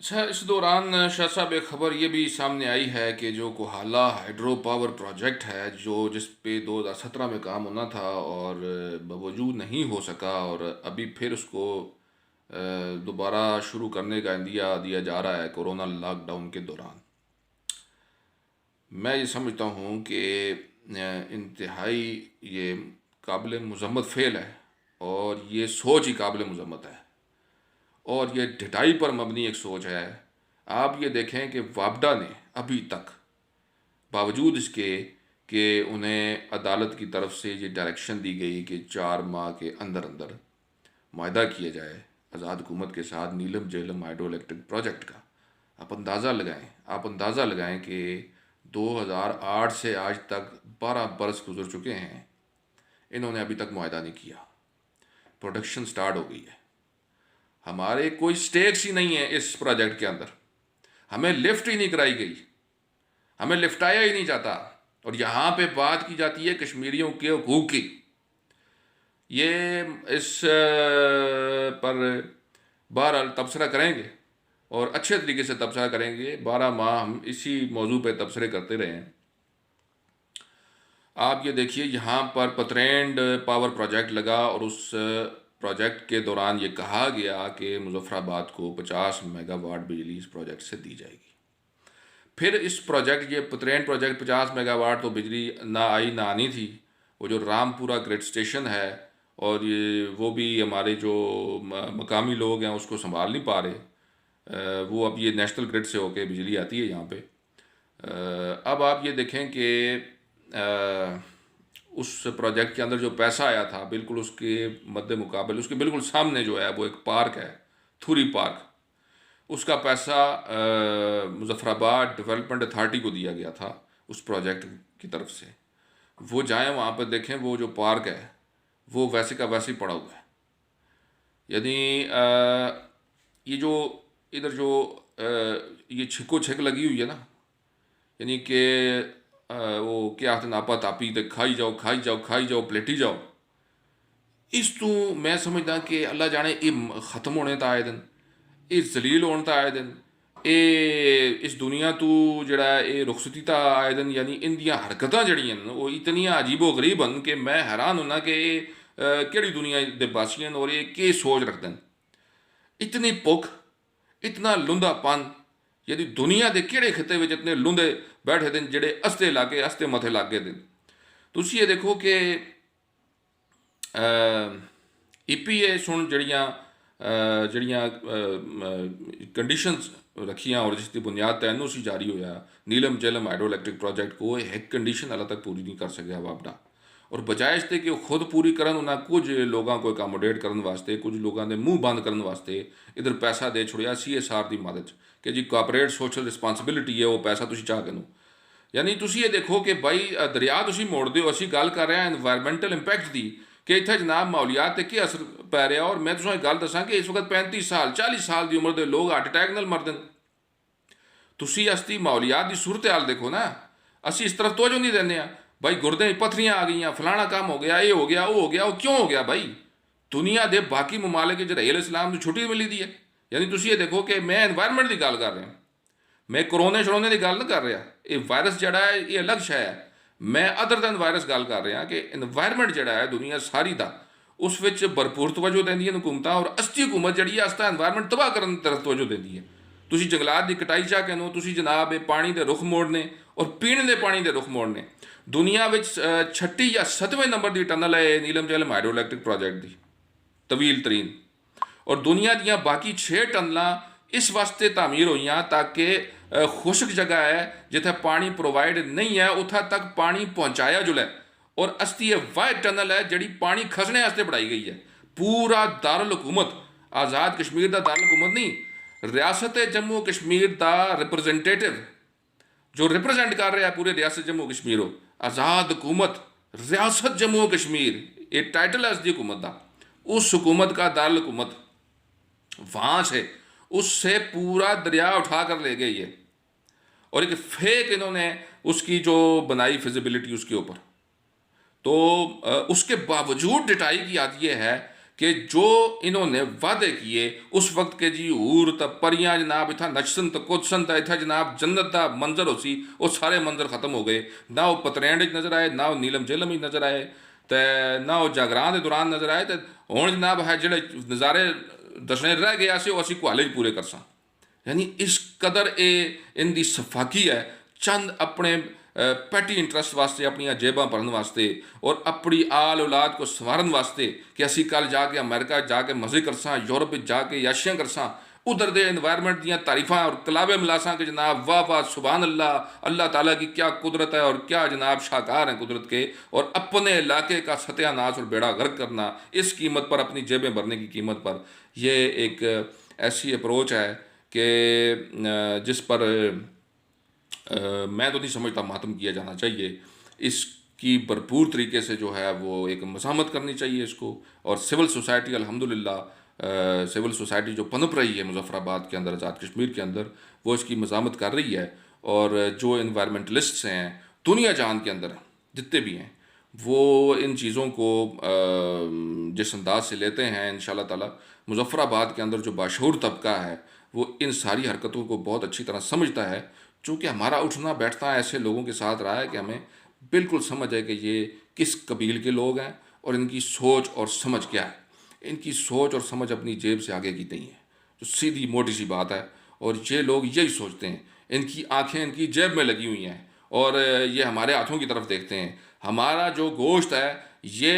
अच्छा, इस दौरान शाह साहब एक खबर ये भी सामने आई है कि जो कोहाला हाइड्रो पावर प्रोजेक्ट है जो जिस पे 2017 में काम होना था और बावजूद नहीं हो सका और अभी फिर उसको दोबारा शुरू करने का इंदिया दिया जा रहा है कोरोना लॉकडाउन के दौरान। मैं ये समझता हूँ कि इंतहाई ये काबिल मजम्मत फ़ेल है और ये सोच ही काबिल मजम्मत है और ये ढिठाई पर मबनी एक सोच है। आप ये देखें कि वापडा ने अभी तक बावजूद इसके कि उन्हें अदालत की तरफ से ये डायरेक्शन दी गई कि 4 माह के अंदर अंदर माहदा किया जाए आज़ाद हुकूमत के साथ नीलम झेलम हाइड्रो इलेक्ट्रिक प्रोजेक्ट का। आप अंदाज़ा लगाएं कि 2008 से आज तक 12 बरस गुजर चुके हैं, इन्होंने अभी तक माहदा नहीं किया। प्रोडक्शन स्टार्ट हो गई है, हमारे कोई स्टेक्स ही नहीं है इस प्रोजेक्ट के अंदर, हमें लिफ्ट ही नहीं कराई गई, हमें लिफ्टाया ही नहीं जाता। और यहाँ पे बात की जाती है कश्मीरियों के हकूक़ की। ये इस पर बहरहाल तबसरा करेंगे और अच्छे तरीके से तबसरा करेंगे। 12 माह हम इसी मौजू पे तबसरे करते रहे हैं। आप ये देखिए, यहाँ पर पतरेंड पावर प्रोजेक्ट लगा और उस प्रोजेक्ट के दौरान ये कहा गया कि मुजफ्फराबाद को 50 मेगावाट बिजली इस प्रोजेक्ट से दी जाएगी। फिर इस प्रोजेक्ट ये पतरेंड प्रोजेक्ट 50 मेगावाट तो बिजली ना आई ना आनी थी। वो जो रामपुरा ग्रिड स्टेशन है और ये वो भी हमारे जो मकामी लोग हैं उसको संभाल नहीं पा रहे। वो अब ये नेशनल ग्रिड से होके बिजली आती है यहाँ पे। अब आप ये देखें कि उस प्रोजेक्ट के अंदर जो पैसा आया था बिल्कुल उसके मद्दे मुकाबले उसके बिल्कुल सामने जो है वो एक पार्क है, थुरी पार्क। उसका पैसा मुजफ्फराबाद डेवलपमेंट अथॉरिटी को दिया गया था उस प्रोजेक्ट की तरफ से। वो जाएं वहाँ पर देखें, वो जो पार्क है वो वैसे का वैसे ही पड़ा हुआ है। यानी ये जो इधर जो ये छिको छिक लगी हुई है ना, यानी कि वो क्या आखते नापा तापी ते खाई जाओ खाई जाओ खाई जाओ पलेटी जाओ। इस तू मैं समझदा कि अल्लाह जाने ये ख़त्म होने ता आए दिन, ये जलील होने ता आए दिन, ये इस दुनिया तू जड़ा ये रुखसती ता आए दिन। यानी इंदियां हरकतां जड़ियां न वो इतनियां अजीबो गरीब हन कि मैं हैरान होना कि केड़ी दुनिया दे बासियां और ये के सोच रखते हैं। इतनी भुख, इतना लुंधापन, यदि दुनिया के किहड़े खिते में इतने लुंधे बैठे दिन जेडे अस्ते लागे अस्ते मथे लागे दिन। तुसी ये देखो कि EPA सुन जड़ियाँ जड़ियाँ कंडीशंस रखियाँ और जिसकी बुनियाद पर NOC जारी होया नीलम झेलम हाइड्रो इलेक्ट्रिक प्रोजेक्ट को एक कंडीशन हाल तक पूरी नहीं कर सकिया वापडा। और बजाय इसते कि खुद पूरी करन उन्हें कुछ लोगों को अकोमोडेट करने वास्ते, कुछ लोगों के मुँह बंद करने वास्ते इधर पैसा दे छुड़िया CSR की मदद कि जी कॉपरेट सोशल रिस्पॉन्सिबिलिटी है वो पैसा तुम चाह के नो। यानी तुसी ये देखो कि भाई दरिया तुसी मोड़ दो, असी गल कर रहे हैं एनवायरमेंटल इंपैक्ट की कि इतना जनाब माहौलियात पर क्या असर पै रहा। और मैं तुसें गल दसा कि इस वक्त 35 साल 40 साल की उम्र के लोग हार्ट अटैक नाल मरदे। तुसी असती माहौलियात की सूरत हाल देखो ना, असी इस तरफ तवज्जो नहीं देने। भाई गुरदे पत्थरियां आ गई, फलाना काम हो गया, ये हो गया वो हो गया। वो क्यों हो गया भाई? दुनिया के बाकी ममालिक रहील इस्लाम की छुट्टी मिली दी है। यानी तुसी ये देखो कि मैं एनवायरमेंट की गल कर रहा, मैं करोने शरोने की गल नहीं कर रहा। ये वायरस जड़ा है ये अलग शय है। मैं अदर दैन वायरस गल कर रहा कि एनवायरमेंट जड़ा है दुनिया सारी का उस भरपूर तवज्जो देंदियां हुकूमत और अस्ती हुकूमत जी असता एनवायरमेंट तबाह करने की तरफ तवज्जो देती है। तुसी जंगलात की कटाई चाह कहनो, तुसी जनाब पानी के रुख मोड़ने और पीने के पानी के रुख मोड़ने। दुनिया में 6ठी या 7वें नंबर की टनल है नीलम झेलम हाइड्रो इलेक्ट्रिक प्रोजेक्ट की, तवील तरीन। और दुनिया दियाँ बाकी 6 टनल इस वास्ते तामीर हुई ताकि खुश्क जगह है जिथे पानी प्रोवाइड नहीं है उथा तक पानी पहुँचाया जुले। और अस्ती वाह टनल है जी पानी खसने वास्ते बनाई गई है। पूरा दारुल हुकूमत आज़ाद कश्मीर का दारुल हुकूमत नहीं, रियासत जम्मू कश्मीर का रिप्रजेंटेटिव जो रिप्रजेंट कर रहा है पूरे रियासत जम्मू कश्मीर हो, आज़ाद हुकूमत रियासत जम्मू कश्मीर ये टाइटल है उसकी हुकूमत का। उस हुकूमत का दारुल हुकूमत वहाँ से उससे पूरा दरिया उठा कर ले गई है। और एक फेक इन्होंने उसकी जो बनाई फिजिबिलिटी उसके ऊपर। तो उसके बावजूद डिटाई की याद ये है कि जो इन्होंने वादे किए उस वक्त के जी हूर त परियां जनाब इतना नचसन त कुदसन त इतना जनाब जन्नत का मंजर हो सी, वो सारे मंजर ख़त्म हो गए। ना वो पतरैंड नज़र आए, ना वो नीलम झेलम नज़र आए, तो ना वो जागरां के दौरान नज़र आए। तो हुण जनाब है जो नज़ारे दसने रह गया से वो असी कुहाले पूरे कर सा। यानी इस कदर ये इनकी सफाकी है, चंद अपने पैटी इंटरस्ट वास्ते, अपन जेबां भरन वास्ते और अपनी आल औलाद को संवारन वास्ते कि असी कल जाके अमेरिका जाके मजे करसा, यूरोप जाके याशियां करसा, उधर दे इन्वायरमेंट दियाँ तारीफां और कलावे मिलासा कि जनाब वाह वाह सुभान अल्लाह, अल्लाह ताला की क्या कुदरत है और क्या जनाब शाहकार हैं कुदरत के, और अपने इलाके का सत्यानाश और बेड़ा गर्क करना इस कीमत पर, अपनी जेबें भरने की कीमत पर। यह एक ऐसी अप्रोच है कि जिस पर मैं तो नहीं समझता मातम किया जाना चाहिए। इसकी भरपूर तरीके से जो है वो एक मज़ामत करनी चाहिए इसको। और सिविल सोसाइटी अल्हम्दुलिल्लाह सिविल सोसाइटी जो पनप रही है मुज़फ़्फ़राबाद के अंदर, आज़ाद कश्मीर के अंदर, वो इसकी मज़ामत कर रही है। और जो इन्वायरमेंटलिस्ट्स हैं दुनिया जान के अंदर जितने भी हैं, वो इन चीज़ों को जिस अंदाज से लेते हैं, इंशाअल्लाह ताला मुज़फ़्फ़राबाद के अंदर जो बाशऊर तबका है वो इन सारी हरकतों को बहुत अच्छी तरह समझता है। चूँकि हमारा उठना बैठना ऐसे लोगों के साथ रहा है कि हमें बिल्कुल समझ है कि ये किस कबील के लोग हैं और इनकी सोच और समझ क्या है। इनकी सोच और समझ अपनी जेब से आगे की नहीं है, जो सीधी मोटी सी बात है। और ये लोग यही सोचते हैं, इनकी आंखें इनकी जेब में लगी हुई हैं और ये हमारे हाथों की तरफ देखते हैं। हमारा जो गोश्त है ये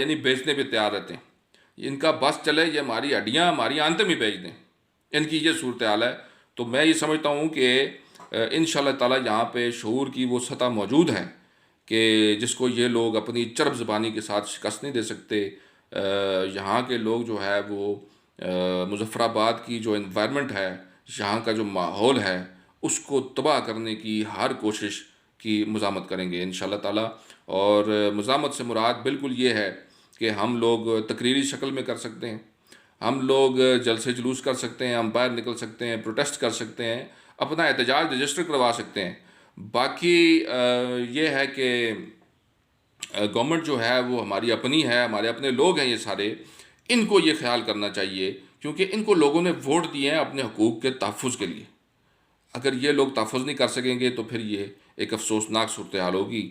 यानी बेचने पे तैयार रहते हैं। इनका बस चले ये हमारी हड्डियाँ, हमारी आंतें भी बेच दें, इनकी ये सूरत हाल है। तो मैं ये समझता हूँ कि इंशाअल्लाह ताला यहाँ पे शऊर की वो सतह मौजूद है कि जिसको ये लोग अपनी चरब ज़बानी के साथ शिकस्त नहीं दे सकते। यहाँ के लोग जो है वो मुज़फ़्फ़राबाद की जो इन्वायरमेंट है, यहाँ का जो माहौल है, उसको तबाह करने की हर कोशिश की मज़ामत करेंगे इंशाअल्लाह ताला। और मज़ामत से मुराद बिल्कुल ये है कि हम लोग तकरीरी शक्ल में कर सकते हैं, हम लोग जलसे जुलूस कर सकते हैं, हम बाहर निकल सकते हैं, प्रोटेस्ट कर सकते हैं, अपना एहतजाज रजिस्टर करवा सकते हैं। बाकी ये है कि गवर्नमेंट जो है वो हमारी अपनी है, हमारे अपने लोग हैं ये सारे, इनको ये ख्याल करना चाहिए क्योंकि इनको लोगों ने वोट दिए हैं अपने हकूक़ के तहफ़्फ़ुज़ के लिए। अगर ये लोग तहफ़्फ़ुज़ नहीं कर सकेंगे तो फिर ये एक अफसोसनाक सूरत हाल होगी।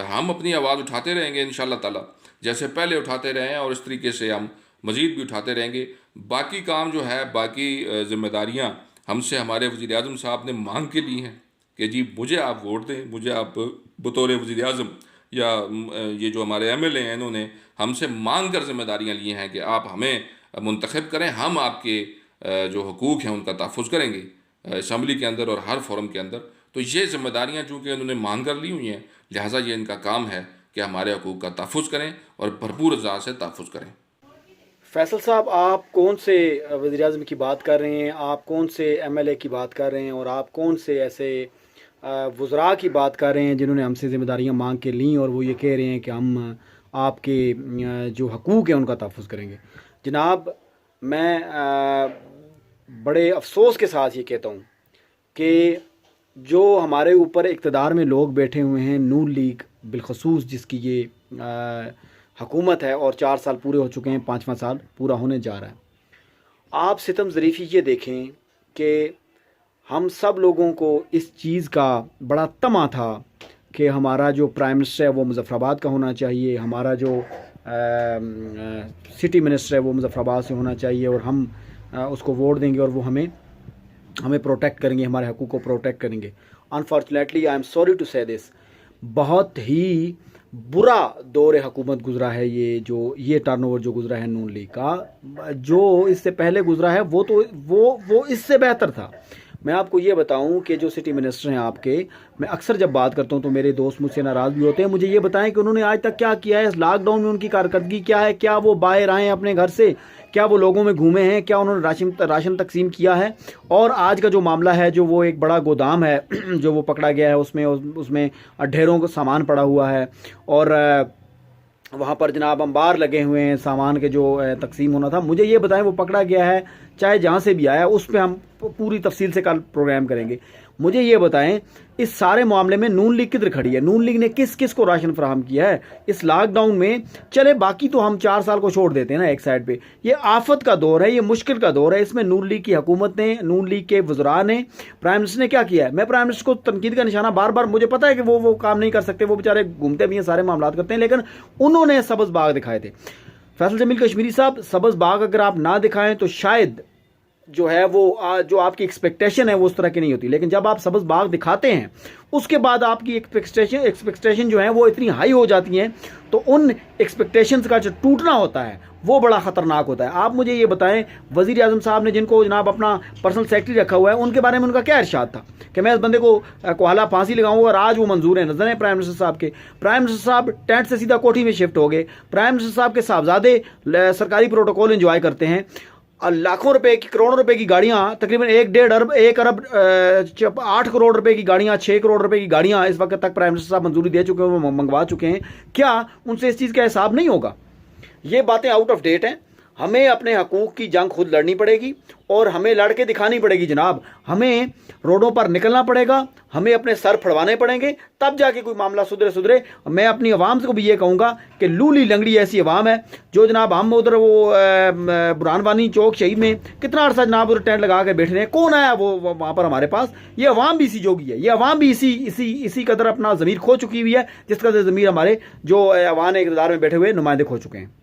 हम अपनी आवाज़ उठाते रहेंगे इंशाअल्लाह ताला, जैसे पहले उठाते रहे हैं और इस तरीके से हम मज़ीद भी उठाते रहेंगे। बाकी काम जो है, बाकी ज़िम्मेदारियाँ हमसे हमारे वज़ीर आज़म साहब ने मांग के ली हैं कि जी मुझे आप वोट दें, मुझे आप बतौर वज़ीर आज़म, या ये जो हमारे MLA हैं इन्होंने हमसे मांग कर ज़िम्मेदारियाँ ली हैं कि आप हमें मुंतखब करें, हम आपके जो हकूक़ हैं उनका तहफ़्फ़ुज़ करेंगे असम्बली के अंदर और हर फोरम के अंदर। तो ये ज़िम्मेदारियाँ चूँकि उन्होंने मांग कर ली हुई हैं, लिहाजा ये इनका काम है कि हमारे हकूक़ का तहफ़्फ़ुज़ करें और भरपूर अंदाज़ से तहफ़्फ़ुज़ करें। फैसल साहब, आप कौन से वज़ीर आज़म की बात कर रहे हैं, आप कौन से MLA की बात कर रहे हैं और आप कौन से ऐसे वज़रा की बात कर रहे हैं जिन्होंने हमसे ज़िम्मेदारियां मांग के लीं और वो ये कह रहे हैं कि हम आपके जो हकूक़ हैं उनका तहफ़्फ़ुज़ करेंगे? जनाब, मैं बड़े अफसोस के साथ ये कहता हूँ कि जो हमारे ऊपर इक़्तिदार में लोग बैठे हुए हैं, नून लीग बिलखसूस जिसकी ये हुकूमत है और 4 साल पूरे हो चुके हैं, 5वां साल पूरा होने जा रहा है। आप सितम ज़रीफ़ी ये देखें कि हम सब लोगों को इस चीज़ का बड़ा तमा था कि हमारा जो प्राइम मिनिस्टर है वो मुज़फ़्फ़राबाद का होना चाहिए, हमारा जो सिटी मिनिस्टर है वो मुज़फ़्फ़राबाद से होना चाहिए और हम उसको वोट देंगे और वो हमें प्रोटेक्ट करेंगे, हमारे हकूक़ को प्रोटेक्ट करेंगे। Unfortunately I am sorry to say this, बहुत ही बुरा दौर हुकूमत गुज़रा है ये टर्नओवर जो गुज़रा है नून लीग का। जो इससे पहले गुज़रा है वो तो वो इससे बेहतर था। मैं आपको ये बताऊं कि जो सिटी मिनिस्टर हैं आपके, मैं अक्सर जब बात करता हूं तो मेरे दोस्त मुझसे नाराज़ भी होते हैं। मुझे ये बताएं कि उन्होंने आज तक क्या किया है, इस लॉकडाउन में उनकी कारकर्दगी क्या है, क्या वो बाहर आए हैं अपने घर से, क्या वो लोगों में घूमे हैं, क्या उन्होंने राशन तकसीम किया है। और आज का जो मामला है, जो वो एक बड़ा गोदाम है जो वो पकड़ा गया है, उसमें ढेरों का सामान पड़ा हुआ है और वहाँ पर जनाब अंबार लगे हुए हैं सामान के जो तकसीम होना था। मुझे ये बताएं वो पकड़ा गया है चाहे जहाँ से भी आया, उस पर हम पूरी तफसील से कल प्रोग्राम करेंगे। मुझे ये बताएं, इस सारे मामले में नून लीग किधर खड़ी है? नून लीग ने किस किस को राशन फराहम किया है इस लॉकडाउन में? चले बाकी तो हम 4 साल को छोड़ देते हैं ना एक साइड पे, ये आफत का दौर है, ये मुश्किल का दौर है, इसमें नून लीग की हुकूमत ने, नून लीग के वज़रा ने, प्राइम मिनिस्टर ने क्या किया है? मैं प्राइम मिनिस्टर को तनकीद का निशाना बार बार, मुझे पता है कि वो काम नहीं कर सकते, वो बेचारे घूमते भी हैं, सारे मामला करते हैं, लेकिन उन्होंने सब्ज़ बाग दिखाए थे। फैसल जमील कश्मीरी साहब, सब्ज़ बाग अगर आप ना दिखाएं तो शायद जो है वो जो आपकी एक्सपेक्टेशन है वो उस तरह की नहीं होती, लेकिन जब आप सब्ज़ बाग दिखाते हैं उसके बाद आपकी एक्सपेक्टेशन जो है वो इतनी हाई हो जाती हैं, तो उन एक्सपेक्टेशंस का जो टूटना होता है वो बड़ा ख़तरनाक होता है। आप मुझे ये बताएं, वज़ीर आज़म साहब ने जिनको जनाब अपना पर्सनल सेक्रेटरी रखा हुआ है, उनके बारे में उनका क्या इरशाद था कि मैं इस बंदे को कोहला फांसी लगाऊंगा, और आज वो मंजूर है? नजर है प्राइम मिनिस्टर साहब के, प्राइम मिनिस्टर साहब टेंट से सीधा कोठी में शिफ्ट हो गए, प्राइम मिनिस्टर साहब के साहबजादे सरकारी प्रोटोकॉल एंजॉय करते हैं, लाखों रुपए की, करोड़ों रुपए की गाड़ियां, तकरीबन 1 अरब 8 करोड़ रुपए की गाड़ियां, 6 करोड़ रुपए की गाड़ियां इस वक्त तक प्राइम मिनिस्टर साहब मंजूरी दे चुके हैं, वो मंगवा चुके हैं। क्या उनसे इस चीज़ का हिसाब नहीं होगा? ये बातें आउट ऑफ डेट हैं। हमें अपने हकूक़ की जंग खुद लड़नी पड़ेगी और हमें लड़ के दिखानी पड़ेगी जनाब। हमें रोडों पर निकलना पड़ेगा, हमें अपने सर फड़वाने पड़ेंगे, तब जाके कोई मामला सुधरे। मैं अपनी आवाम को भी ये कहूँगा कि लूली लंगड़ी ऐसी आवाम है जो जनाब, हम उधर वो बुरहानवानी चौक शहीद में कितना अर्सा जनाब उधर टेंट लगा के बैठे हैं, कौन आया वो वहाँ पर हमारे पास? ये अवाम भी इसी जोगी है, ये अवाम भी इसी कदर अपना ज़मीर खो चुकी हुई है जिस कदर ज़मीर हमारे जो अवान इक़्तिदार में बैठे हुए नुमाइंदे खो चुके हैं।